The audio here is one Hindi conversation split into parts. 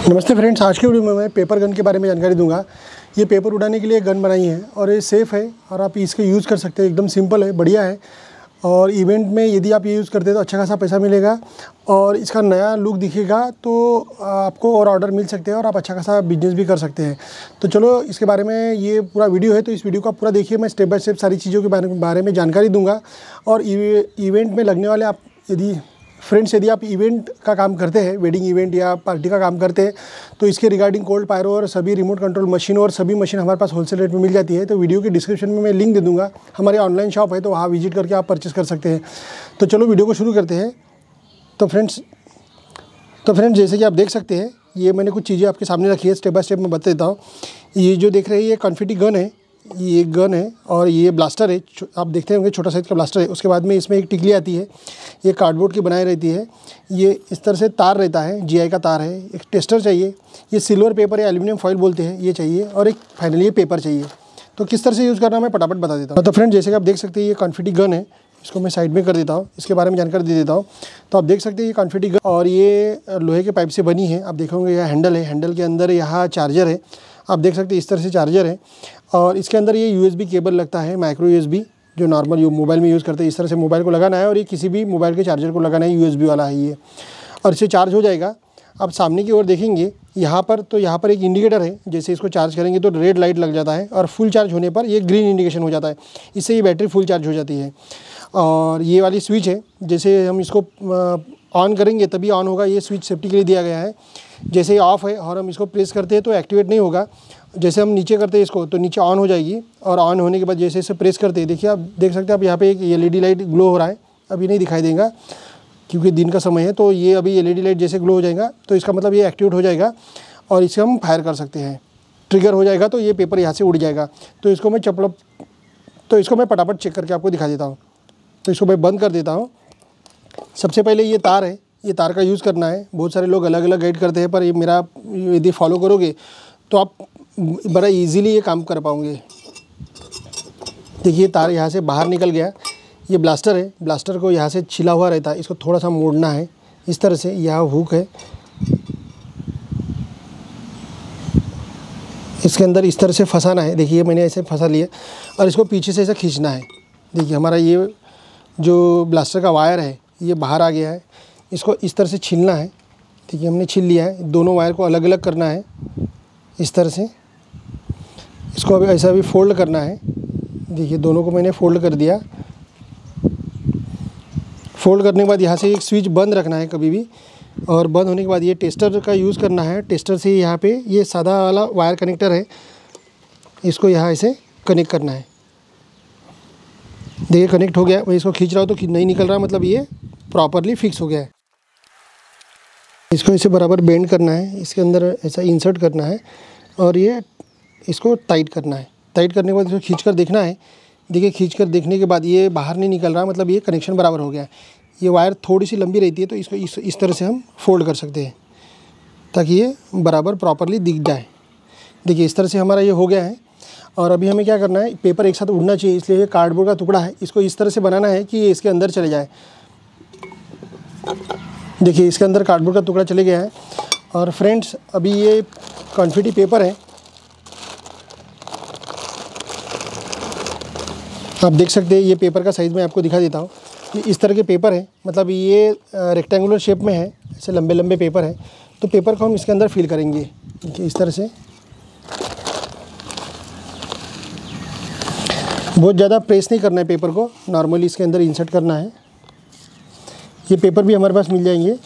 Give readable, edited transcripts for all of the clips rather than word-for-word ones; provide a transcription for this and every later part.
नमस्ते फ्रेंड्स, आज की वीडियो में मैं पेपर गन के बारे में जानकारी दूंगा। ये पेपर उड़ाने के लिए गन बनाई है और ये सेफ़ है और आप इसके यूज़ कर सकते हैं। एकदम सिंपल है, बढ़िया है और इवेंट में यदि आप ये यूज़ करते हैं तो अच्छा खासा पैसा मिलेगा और इसका नया लुक दिखेगा तो आपको और ऑर्डर मिल सकते हैं और आप अच्छा खासा बिजनेस भी कर सकते हैं। तो चलो इसके बारे में ये पूरा वीडियो है, तो इस वीडियो को आप पूरा देखिए। मैं स्टेप बाय स्टेप सारी चीज़ों के बारे में जानकारी दूँगा और इवेंट में लगने वाले आप यदि आप इवेंट का काम करते हैं, वेडिंग इवेंट या पार्टी का काम करते हैं, तो इसके रिगार्डिंग कोल्ड पायरो और सभी रिमोट कंट्रोल मशीन और सभी मशीन हमारे पास होलसेल रेट में मिल जाती है। तो वीडियो के डिस्क्रिप्शन में मैं लिंक दे दूंगा, हमारी ऑनलाइन शॉप है, तो वहाँ विजिट करके आप परचेस कर सकते हैं। तो चलो वीडियो को शुरू करते हैं। तो फ्रेंड्स जैसे कि आप देख सकते हैं, ये मैंने कुछ चीज़ें आपके सामने रखी है, स्टेप बाय स्टेप मैं बता देता हूँ। ये जो देख रहे हैं ये कॉन्फिटी गन है, ये गन है और ये ब्लास्टर है। आप देखते होंगे छोटा साइज़ का ब्लास्टर है। उसके बाद में इसमें एक टिकली आती है, ये कार्डबोर्ड की बनाई रहती है। ये इस तरह से तार रहता है, जीआई का तार है। एक टेस्टर चाहिए, ये सिल्वर पेपर या एल्यूमिनियम फॉइल बोलते हैं, ये चाहिए और एक फाइनली ये पेपर चाहिए। तो किस तरह से यूज़ करना मैं फटाफट बता देता हूँ। तो फ्रेंड जैसे कि आप देख सकते हैं ये कॉन्फिटी गन है, इसको मैं साइड में कर देता हूँ, इसके बारे में जानकारी दे देता हूँ। तो आप देख सकते हैं ये कॉन्फिटी गन और ये लोहे के पाइप से बनी है। आप देखोगे यह हैंडल है, हैंडल के अंदर यहाँ चार्जर है। आप देख सकते हैं इस तरह से चार्जर है और इसके अंदर ये यूएसबी केबल लगता है, माइक्रो यूएसबी, जो नॉर्मल मोबाइल में यूज़ करते हैं। इस तरह से मोबाइल को लगाना है और ये किसी भी मोबाइल के चार्जर को लगाना है, यूएसबी वाला है ये, और इससे चार्ज हो जाएगा। आप सामने की ओर देखेंगे यहाँ पर एक इंडिकेटर है। जैसे इसको चार्ज करेंगे तो रेड लाइट लग जाता है और फुल चार्ज होने पर ये ग्रीन इंडिकेशन हो जाता है। इससे ये बैटरी फुल चार्ज हो जाती है। और ये वाली स्विच है, जैसे हम इसको ऑन करेंगे तभी ऑन होगा। ये स्विच सेफ्टी के लिए दिया गया है। जैसे ही ऑफ़ है और हम इसको प्रेस करते हैं तो एक्टिवेट नहीं होगा। जैसे हम नीचे करते हैं इसको तो नीचे ऑन हो जाएगी और ऑन होने के बाद जैसे इसे प्रेस करते हैं, देखिए आप देख सकते हैं, आप यहाँ पे एक एलईडी लाइट ग्लो हो रहा है। अभी नहीं दिखाई देगा क्योंकि दिन का समय है। तो ये अभी एलईडी लाइट जैसे ग्लो हो जाएगा तो इसका मतलब ये एक्टिवेट हो जाएगा और इसे हम फायर कर सकते हैं। ट्रिगर हो जाएगा तो ये पेपर यहाँ से उड़ जाएगा। तो इसको मैं फटाफट चेक करके आपको दिखा देता हूँ। तो इसको मैं बंद कर देता हूँ। सबसे पहले ये तार है, ये तार का यूज़ करना है। बहुत सारे लोग अलग अलग गाइड करते हैं, पर ये मेरा यदि फॉलो करोगे तो आप बड़ा इजीली ये काम कर पाओगे। देखिए तार यहाँ से बाहर निकल गया। ये ब्लास्टर है, ब्लास्टर को यहाँ से छिला हुआ रहता है, इसको थोड़ा सा मोड़ना है इस तरह से। यहाँ हुक है, इसके अंदर इस तरह से फंसाना है। देखिए मैंने ऐसे फंसा लिया और इसको पीछे से ऐसा खींचना है। देखिए हमारा ये जो ब्लास्टर का वायर है ये बाहर आ गया है। इसको इस तरह से छीलना है। देखिए हमने छील लिया है। दोनों वायर को अलग अलग करना है इस तरह से। इसको अभी ऐसा भी फोल्ड करना है। देखिए दोनों को मैंने फोल्ड कर दिया। फोल्ड करने के बाद यहाँ से एक स्विच बंद रखना है कभी भी, और बंद होने के बाद ये टेस्टर का यूज़ करना है। टेस्टर से यहाँ पे ये सादा वाला वायर कनेक्टर है, इसको यहाँ ऐसे कनेक्ट करना है। देखिए कनेक्ट हो गया। मैं इसको खींच रहा हूँ तो नहीं निकल रहा, मतलब ये प्रॉपरली फिक्स हो गया है। इसको ऐसे बराबर बेंड करना है, इसके अंदर ऐसा इंसर्ट करना है और ये इसको टाइट करना है। टाइट करने के बाद इसको खींच कर देखना है। देखिए खींच कर देखने के बाद ये बाहर नहीं निकल रहा, मतलब ये कनेक्शन बराबर हो गया है। ये वायर थोड़ी सी लंबी रहती है तो इसको इस तरह से हम फोल्ड कर सकते हैं ताकि ये बराबर प्रॉपरली दिख जाए। देखिए इस तरह से हमारा ये हो गया है। और अभी हमें क्या करना है, पेपर एक साथ उड़ना चाहिए, इसलिए ये कार्डबोर्ड का टुकड़ा है, इसको इस तरह से बनाना है कि ये इसके अंदर चले जाए। देखिए इसके अंदर कार्डबोर्ड का टुकड़ा चले गया है। और फ्रेंड्स अभी ये कॉन्फिटी पेपर है, आप देख सकते हैं। ये पेपर का साइज़ मैं आपको दिखा देता हूँ। ये इस तरह के पेपर है, मतलब ये रेक्टेंगुलर शेप में है, ऐसे लंबे लंबे पेपर है। तो पेपर को हम इसके अंदर फिल करेंगे। देखिए इस तरह से बहुत ज़्यादा प्रेस नहीं करना है पेपर को, नॉर्मली इसके अंदर इंसर्ट करना है। ये पेपर भी हमारे पास मिल जाएंगे।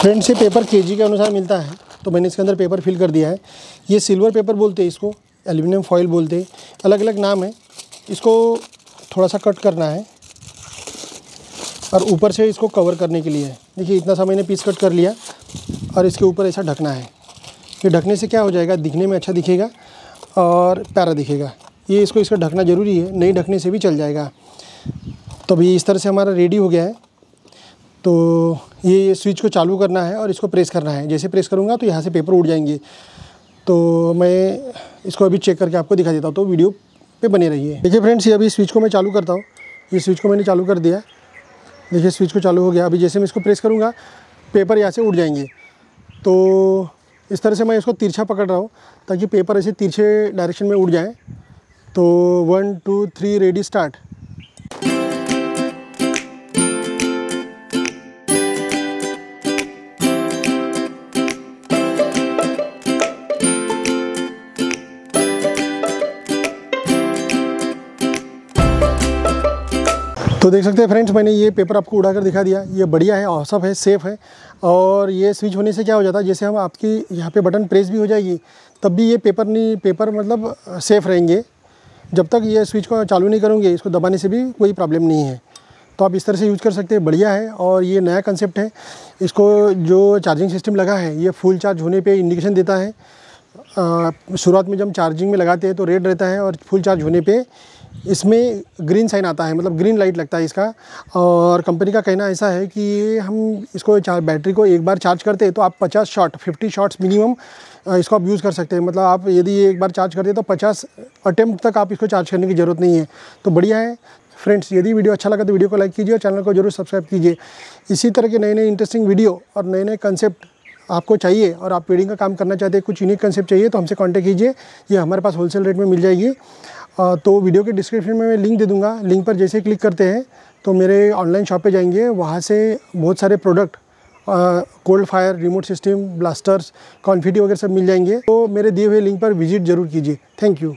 फ्रेंड्स ये पेपर केजी के अनुसार मिलता है, तो मैंने इसके अंदर पेपर फिल कर दिया है। ये सिल्वर पेपर बोलते हैं इसको, एल्यूमिनियम फॉइल बोलते हैं, अलग अलग नाम है। इसको थोड़ा सा कट करना है। और ऊपर से इसको कवर करने के लिए है। देखिए इतना सा मैंने पीस कट कर लिया और इसके ऊपर ऐसा ढकना है। ये ढकने से क्या हो जाएगा, दिखने में अच्छा दिखेगा और प्यारा दिखेगा। ये इसका ढकना ज़रूरी है, नहीं ढकने से भी चल जाएगा। तो अभी इस तरह से हमारा रेडी हो गया है। तो ये स्विच को चालू करना है और इसको प्रेस करना है। जैसे प्रेस करूँगा तो यहाँ से पेपर उड़ जाएंगे। तो मैं इसको अभी चेक करके आपको दिखा देता हूँ, तो वीडियो पे बने रहिए। देखिए फ्रेंड्स, ये अभी स्विच को मैं चालू करता हूँ। ये स्विच को मैंने चालू कर दिया। देखिए स्विच को चालू हो गया। अभी जैसे मैं इसको प्रेस करूँगा पेपर यहाँ से उड़ जाएंगे। तो इस तरह से मैं इसको तिरछा पकड़ रहा हूँ ताकि पेपर ऐसे तिरछे डायरेक्शन में उड़ जाए। तो 1 2 3 रेडी स्टार्ट। तो देख सकते हैं फ्रेंड्स, मैंने ये पेपर आपको उड़ाकर दिखा दिया। ये बढ़िया है, औसम है, सेफ़ है। और ये स्विच होने से क्या हो जाता है, जैसे हम आपकी यहाँ पे बटन प्रेस भी हो जाएगी तब भी ये पेपर मतलब सेफ़ रहेंगे। जब तक ये स्विच को चालू नहीं करोगे, इसको दबाने से भी कोई प्रॉब्लम नहीं है। तो आप इस तरह से यूज़ कर सकते हैं, बढ़िया है। और ये नया कंसेप्ट है। इसको जो चार्जिंग सिस्टम लगा है ये फुल चार्ज होने पे इंडिकेशन देता है। शुरुआत में जब चार्जिंग में लगाते हैं तो रेड रहता है और फुल चार्ज होने पे इसमें ग्रीन साइन आता है, मतलब ग्रीन लाइट लगता है इसका। और कंपनी का कहना ऐसा है कि हम इसको बैटरी को एक बार चार्ज करते हैं तो आप 50 शॉट्स मिनिमम इसको आप यूज़ कर सकते हैं। मतलब आप यदि एक बार चार्ज करते हैं तो 50 अटेम्प्ट तक आप इसको चार्ज करने की ज़रूरत नहीं है। तो बढ़िया है फ्रेंड्स। यदि वीडियो अच्छा लगा तो वीडियो को लाइक कीजिए और चैनल को जरूर सब्सक्राइब कीजिए। इसी तरह के नए इंटरेस्टिंग वीडियो और नए कंसेप्ट आपको चाहिए और आप वेल्डिंग का काम करना चाहते हैं, कुछ यूनिक कंसेप्ट चाहिए तो हमसे कांटेक्ट कीजिए। ये हमारे पास होलसेल रेट में मिल जाएगी। तो वीडियो के डिस्क्रिप्शन में मैं लिंक दे दूँगा। लिंक पर जैसे क्लिक करते हैं तो मेरे ऑनलाइन शॉप पे जाएंगे, वहाँ से बहुत सारे product cold fire, remote system, blasters, confetti वगैरह सब मिल जाएंगे। तो मेरे दिए हुए लिंक पर विजिट ज़रूर कीजिए। Thank you.